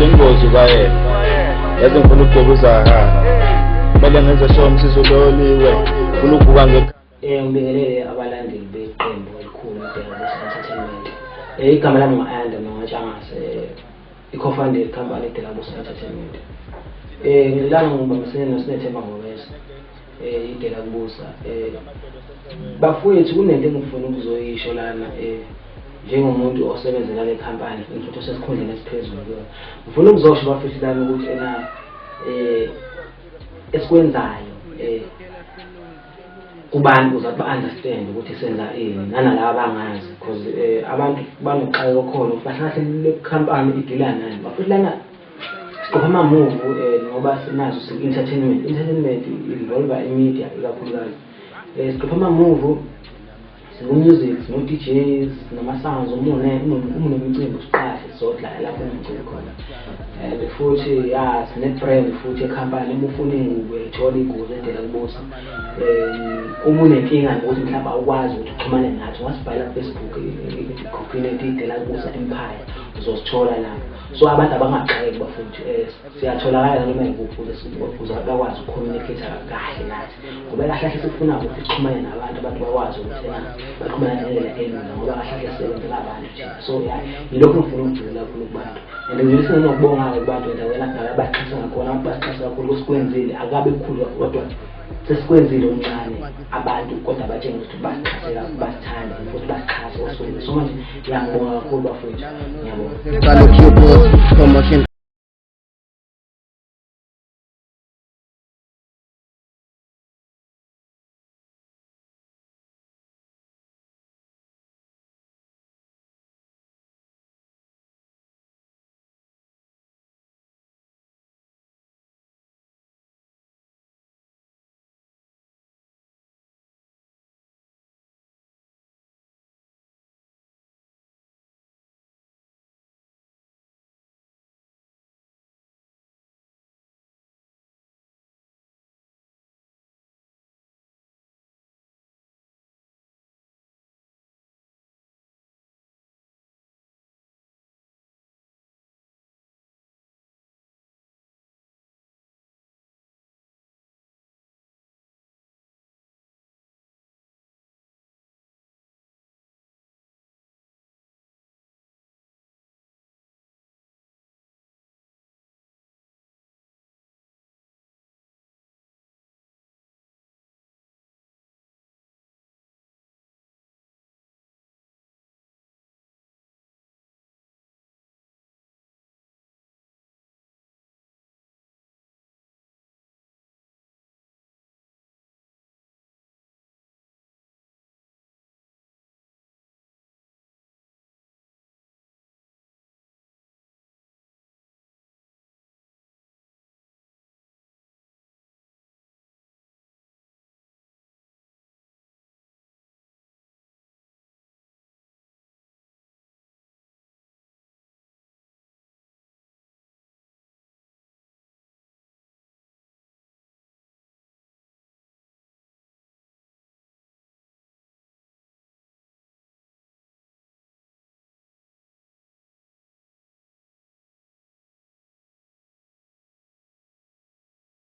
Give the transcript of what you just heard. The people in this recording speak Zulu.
ngizenzele ingozi kwayena yazi ngifuna ukudukuza kumele ngenze sure umsizo loliwe ufuna ukubuka ngibingelele abalandeli beqembu elikhulu iDelabusa Entertainment. Igama lami ngo-Anda Nongachangase, i-co-founded company iDelabusa Entertainment. Ngilana ngibambisene noSinethemba Ngobese iDelabusa. Bafowethu kunento engifuna ukuzoyisho lana njengomuntu osebenzela le company futhi osesikhundleni esiphezulu kuyo. Ngifuna ukuzosho bafowethu lami ukuthi esikwenzayo kubantu uzaba-understand ukuthi senza ini nanalaba bangazi because abantu banoxhayeko khona bahlahle le company idila nani bafuna lana siqopha ama-move ngoba sinazo entertainment involve i-media ikakhulukazi siqopha ama-move sino-music sino-DJs nama-sounds umunemicimbi usiqahle sodlala lapho umcimbi khona futhi sine-brand futhi ekhampani uma ufuna ingubo ethola iguzo eDelabusa uma unenkinga ngokuthi mhlawumbe awukwazi ukuthi uxhumane nathi ungasibhala Facebook i-community iDelabusa Empire uzosithola lapho so abantu abangaxhayeki bafuthi siyatholakala noma ikuphi ukuze bakwazi ukucommunicate kahle nathi ngoba kahle sifuna ukuthi sixhumane nabantu bakwazi ukuthi baxhumane ngendlela elula ngoba kahle sisebenzela abantu thina so yilokho ngifuna ukujula kakhulu kubantu and ngifuna nokubonga abantu endaweni lapha abaxhasa ngakhona abasixhasa kakhulu sikwenzile akabe kukhulu kodwa sesikwenzile omncane abantu kodwa batshengisa ukuthi basixhasela basithanda futhi basixhasa oswele so manje ngiyabonga kakhulu bafowethu ngiyabonga